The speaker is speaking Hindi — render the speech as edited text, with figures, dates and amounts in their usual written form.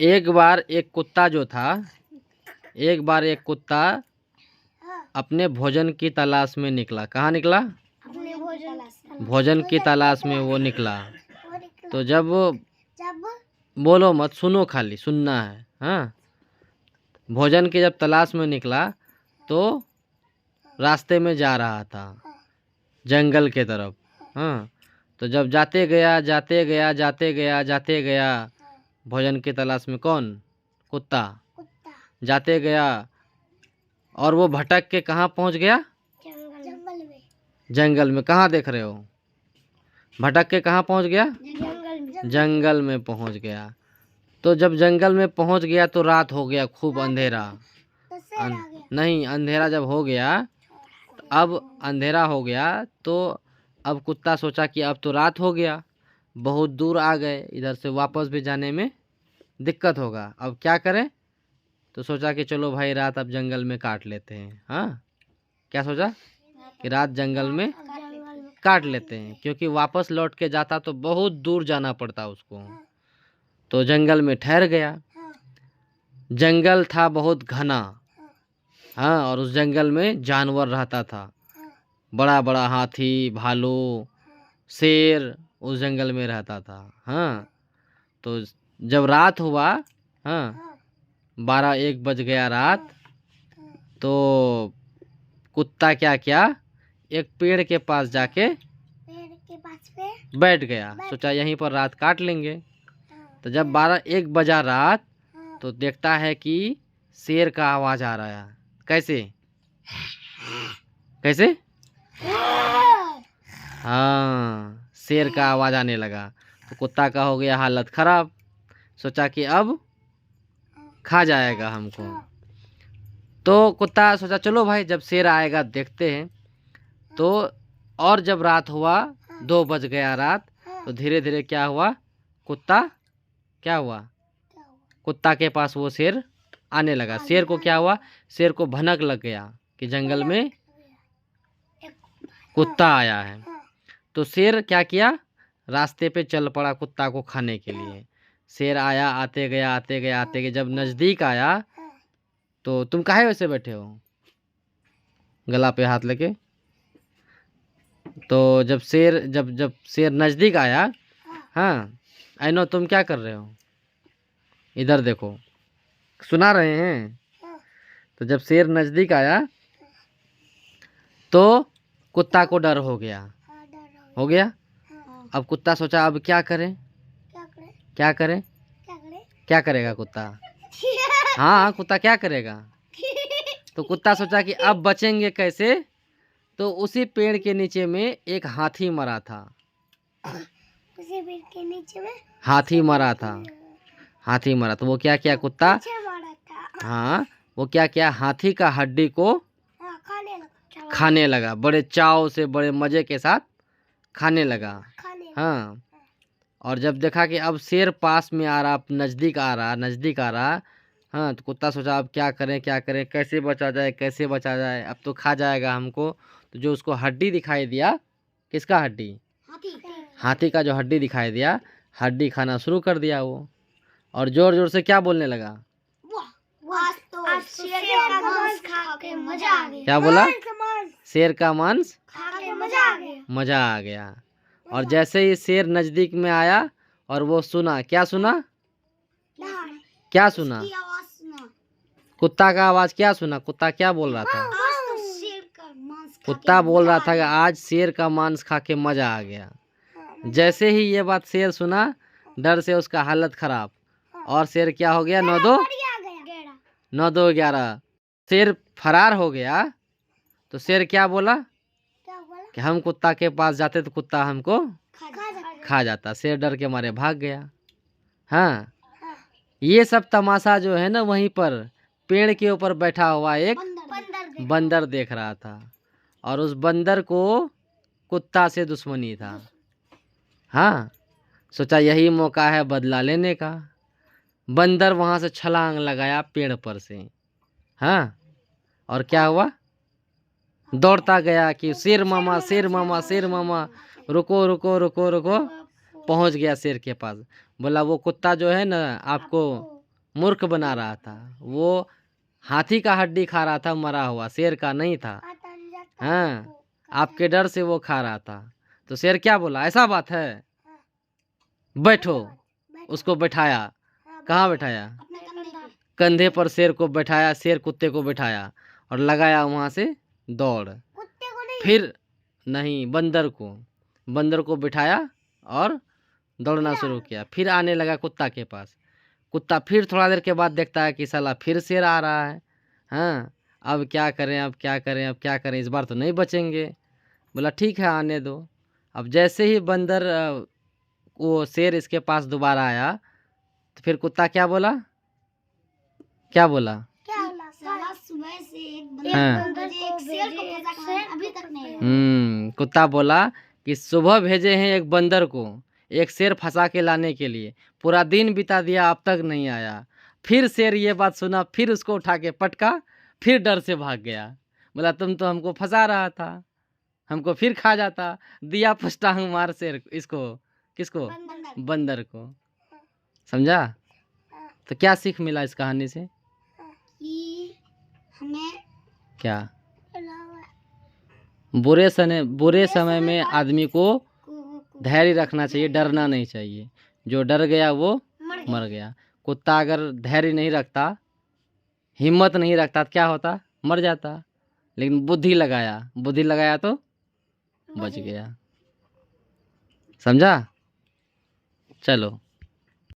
एक बार एक कुत्ता जो था, एक बार एक कुत्ता अपने भोजन की तलाश में निकला। कहाँ निकला? अपने भोजन की तलाश में वो निकला। तो जब बोलो मत, सुनो, खाली सुनना है। हाँ, भोजन की जब तलाश में निकला तो रास्ते में जा रहा था जंगल के तरफ। हाँ, तो जब जाते गया जाते गया जाते गया जाते गया भोजन की तलाश में, कौन? कुत्ता। जाते गया और वो भटक के कहाँ पहुँच गया? जंगल में। जंगल में। कहाँ देख रहे हो? भटक के कहाँ पहुँच गया? जंगल में पहुँच गया। तो जब जंगल में पहुँच गया तो रात हो गया, खूब अंधेरा। नहीं, अंधेरा जब हो गया, अब अंधेरा हो गया तो अब कुत्ता सोचा कि अब तो रात हो गया, बहुत दूर आ गए, इधर से वापस भी जाने में दिक्कत होगा, अब क्या करें? तो सोचा कि चलो भाई रात अब जंगल में काट लेते हैं। हाँ, क्या सोचा कि रात जंगल में काट लेते हैं, क्योंकि वापस लौट के जाता तो बहुत दूर जाना पड़ता उसको। तो जंगल में ठहर गया। जंगल था बहुत घना। हाँ, और उस जंगल में जानवर रहता था, बड़ा बड़ा हाथी, भालू, शेर उस जंगल में रहता था। हाँ, तो जब रात हुआ, हाँ, 12-1 बज गया रात, तो कुत्ता क्या किया, एक पेड़ के पास जाके बैठ गया। सोचा यहीं पर रात काट लेंगे। तो जब 12-1 बजा रात तो देखता है कि शेर का आवाज़ आ रहा है। कैसे कैसे? हाँ, शेर का आवाज़ आने लगा। तो कुत्ता का हो गया हालत ख़राब। सोचा कि अब खा जाएगा हमको। तो कुत्ता सोचा चलो भाई जब शेर आएगा देखते हैं। तो और जब रात हुआ, 2 बज गया रात, तो धीरे धीरे क्या हुआ, कुत्ता क्या हुआ, कुत्ता के पास वो शेर आने लगा। शेर को क्या हुआ, शेर को भनक लग गया कि जंगल में कुत्ता आया है। तो शेर क्या किया, रास्ते पे चल पड़ा कुत्ता को खाने के लिए। शेर आया, आते गया आते गया आते गया, जब नज़दीक आया तो तुम काहे वैसे बैठे हो गला पे हाथ लेके? तो जब शेर नज़दीक आया, हाँ, आई तुम क्या कर रहे हो, इधर देखो, सुना रहे हैं। तो जब शेर नज़दीक आया तो कुत्ता को डर हो गया। हो गया। अब कुत्ता सोचा अब क्या करें, क्या करें, क्या करेगा कुत्ता? हाँ, कुत्ता क्या करेगा? तो कुत्ता सोचा कि अब बचेंगे कैसे। तो उसी पेड़ के नीचे में एक हाथी मरा था। उसी पेड़ के नीचे में हाथी मरा था। हाथी मरा तो वो क्या किया कुत्ता, हाँ, वो क्या किया, हाथी का हड्डी को खाने लगा, बड़े चाव से, बड़े मज़े के साथ खाने लगा। हाँ, और जब देखा कि अब शेर पास में आ रहा, नज़दीक आ रहा, नज़दीक आ रहा, हाँ, तो कुत्ता सोचा अब क्या करें, क्या करें, कैसे बचा जाए, कैसे बचा जाए, अब तो खा जाएगा हमको। तो जो उसको हड्डी दिखाई दिया, किसका हड्डी, हाथी का जो हड्डी दिखाई दिया, हड्डी खाना शुरू कर दिया वो। और ज़ोर ज़ोर से क्या बोलने लगा, आज शेर का मांस खा के मजा आ गया। क्या बोला, शेर का मांस खा के मजा आ गया। मज़ा आ गया। और जैसे ही शेर नज़दीक में आया और वो सुना, क्या सुना, क्या सुना, कुत्ता का आवाज़ क्या सुना, कुत्ता क्या बोल रहा था, कुत्ता बोल रहा था कि आज शेर का मांस खा के मज़ा आ गया। जैसे ही ये बात शेर सुना, डर से उसका हालत ख़राब, और शेर क्या हो गया, 9-2-11, शेर फरार हो गया। तो शेर क्या बोला कि हम कुत्ता के पास जाते तो कुत्ता हमको खा जाता। शेर डर के मारे भाग गया। हाँ, ये सब तमाशा जो है ना, वहीं पर पेड़ के ऊपर बैठा हुआ एक बंदर देख रहा था, और उस बंदर को कुत्ता से दुश्मनी था। हाँ, सोचा यही मौका है बदला लेने का। बंदर वहाँ से छलांग लगाया पेड़ पर से। हाँ, और क्या हुआ, दौड़ता गया कि शेर मामा, शेर मामा, शेर मामा, रुको रुको रुको रुको। पहुँच गया शेर के पास, बोला वो कुत्ता जो है ना आपको मूर्ख बना रहा था। वो हाथी का हड्डी खा रहा था, मरा हुआ, शेर का नहीं था। हाँ, आपके डर से वो खा रहा था। तो शेर क्या बोला, ऐसा बात है, बैठो। उसको बैठाया, कहाँ बैठाया, कंधे पर शेर को बैठाया, शेर कुत्ते को बैठाया और लगाया वहाँ से दौड़। फिर नहीं, बंदर को बिठाया और दौड़ना शुरू किया। फिर आने लगा कुत्ता के पास। कुत्ता फिर थोड़ा देर के बाद देखता है कि साला फिर शेर आ रहा है। हाँ, अब क्या करें, अब क्या करें, अब क्या करें, इस बार तो नहीं बचेंगे। बोला ठीक है, आने दो। अब जैसे ही वो शेर इसके पास दोबारा आया तो फिर कुत्ता क्या बोला, क्या बोला, साला सुबह से एक हाँ। बंदर एक शेर को भेजा कहाँ अभी तक नहीं आया। कुत्ता बोला कि सुबह भेजे हैं एक बंदर को एक शेर फंसा के लाने के लिए, पूरा दिन बिता दिया, अब तक नहीं आया। फिर शेर ये बात सुना, फिर उसको उठा के पटका, फिर डर से भाग गया। बोला तुम तो हमको फंसा रहा था, हमको फिर खा जाता। दिया फुसटांग मार शेर इसको, किसको, बंदर को। समझा? तो क्या सीख मिला इस कहानी से? कि हमें क्या? बुरे समय में आदमी को धैर्य रखना चाहिए, डरना नहीं चाहिए। जो डर गया वो मर गया। कुत्ता अगर धैर्य नहीं रखता, हिम्मत नहीं रखता तो क्या होता, मर जाता। लेकिन बुद्धि लगाया तो बच गया। समझा? चलो।